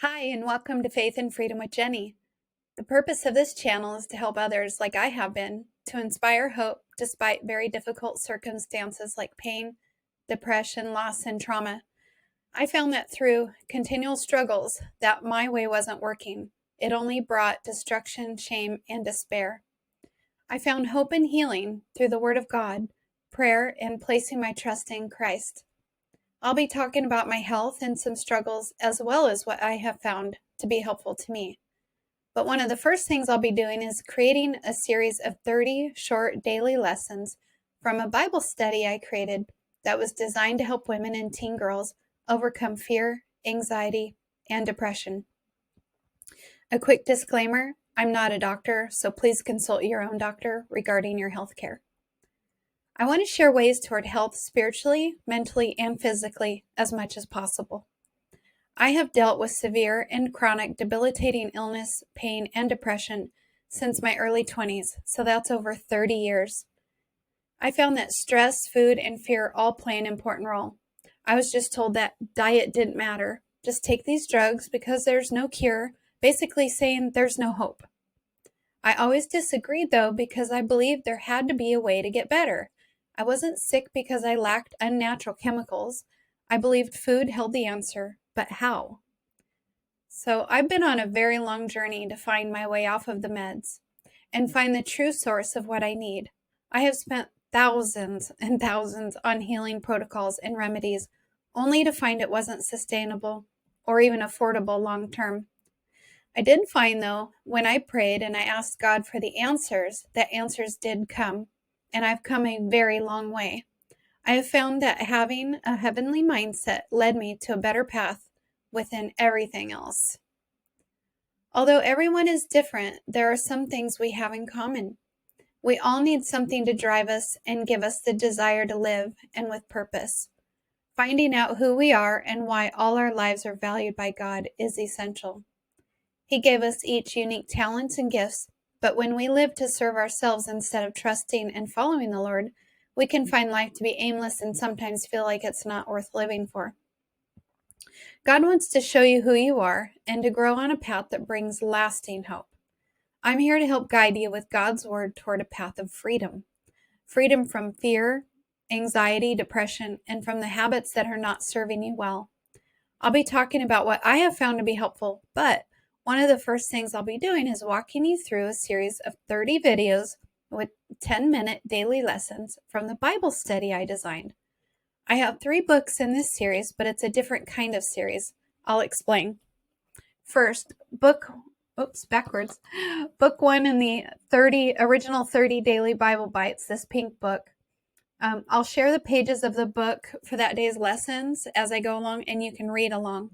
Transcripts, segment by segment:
Hi, and welcome to Faith and Freedom with Jenny. The purpose of this channel is to help others, like I have been, to inspire hope despite very difficult circumstances like pain, depression, loss, and trauma. I found that through continual struggles that my way wasn't working. It only brought destruction, shame, and despair. I found hope and healing through the Word of God, prayer, and placing my trust in Christ. I'll be talking about my health and some struggles as well as what I have found to be helpful to me. But one of the first things I'll be doing is creating a series of 30 short daily lessons from a Bible study I created that was designed to help women and teen girls overcome fear, anxiety, and depression. A quick disclaimer, I'm not a doctor, so please consult your own doctor regarding your health care. I want to share ways toward health spiritually, mentally, and physically as much as possible. I have dealt with severe and chronic debilitating illness, pain, and depression since my early 20s, so that's over 30 years. I found that stress, food, and fear all play an important role. I was just told that diet didn't matter. Just take these drugs because there's no cure, basically saying there's no hope. I always disagreed though because I believed there had to be a way to get better. I wasn't sick because I lacked unnatural chemicals. I believed food held the answer, but how? So I've been on a very long journey to find my way off of the meds and find the true source of what I need. I have spent thousands and thousands on healing protocols and remedies only to find it wasn't sustainable or even affordable long term. I did find, though, when I prayed and I asked God for the answers, that answers did come, and I've come a very long way. I have found that having a heavenly mindset led me to a better path within everything else. Although everyone is different, there are some things we have in common. We all need something to drive us and give us the desire to live and with purpose. Finding out who we are and why all our lives are valued by God is essential. He gave us each unique talents and gifts, but when we live to serve ourselves instead of trusting and following the Lord, we can find life to be aimless and sometimes feel like it's not worth living for. God wants to show you who you are and to grow on a path that brings lasting hope. I'm here to help guide you with God's word toward a path of freedom. Freedom from fear, anxiety, depression, and from the habits that are not serving you well. I'll be talking about what I have found to be helpful, but one of the first things I'll be doing is walking you through a series of 30 videos with 10-minute daily lessons from the Bible study I designed. I have 3 books in this series, but it's a different kind of series. I'll explain. First, Book 1 in the original 30 Daily Bible Bites, this pink book. I'll share the pages of the book for that day's lessons as I go along, and you can read along.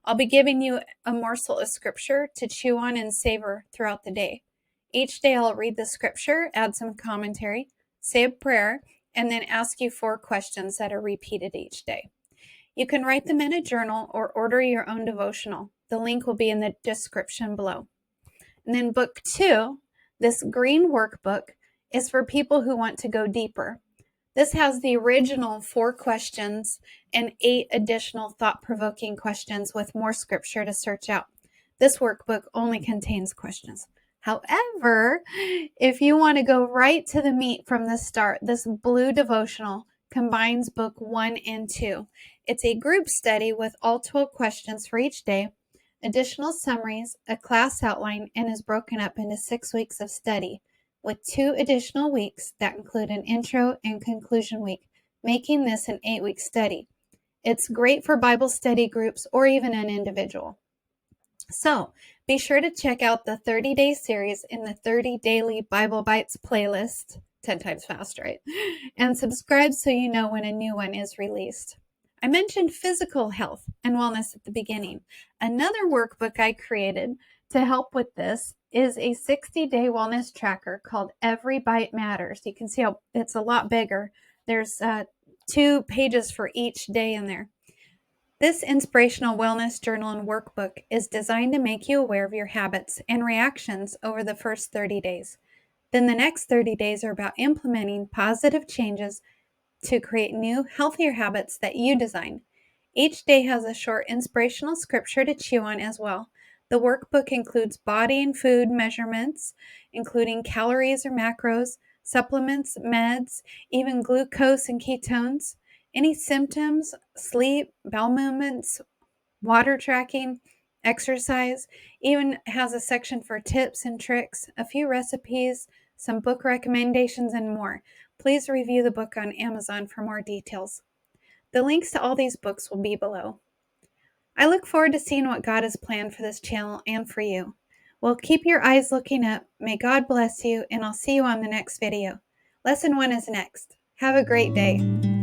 I'll be giving you a morsel of scripture to chew on and savor throughout the day. Each day I'll read the scripture, add some commentary, say a prayer, and then ask you 4 questions that are repeated each day. You can write them in a journal or order your own devotional. The link will be in the description below. And then book 2, this green workbook, is for people who want to go deeper. This has the original 4 questions and 8 additional thought-provoking questions with more scripture to search out. This workbook only contains questions. However, if you want to go right to the meat from the start, this blue devotional combines book 1 and 2. It's a group study with all 12 questions for each day, additional summaries, a class outline, and is broken up into 6 weeks of study, with 2 additional weeks that include an intro and conclusion week, making this an 8-week study. It's great for Bible study groups or even an individual. So, be sure to check out the 30-day series in the 30 Daily Bible Bites playlist, 10 times fast, right? And subscribe so you know when a new one is released. I mentioned physical health and wellness at the beginning. Another workbook I created to help with this is a 60-day wellness tracker called Every Bite Matters. You can see how it's a lot bigger. There's 2 pages for each day in there. This inspirational wellness journal and workbook is designed to make you aware of your habits and reactions over the first 30 days. Then the next 30 days are about implementing positive changes to create new, healthier habits that you design. Each day has a short inspirational scripture to chew on as well. The workbook includes body and food measurements, including calories or macros, supplements, meds, even glucose and ketones, any symptoms, sleep, bowel movements, water tracking, exercise, even has a section for tips and tricks, a few recipes, some book recommendations, and more. Please review the book on Amazon for more details. The links to all these books will be below. I look forward to seeing what God has planned for this channel and for you. Well, keep your eyes looking up. May God bless you, and I'll see you on the next video. Lesson 1 is next. Have a great day.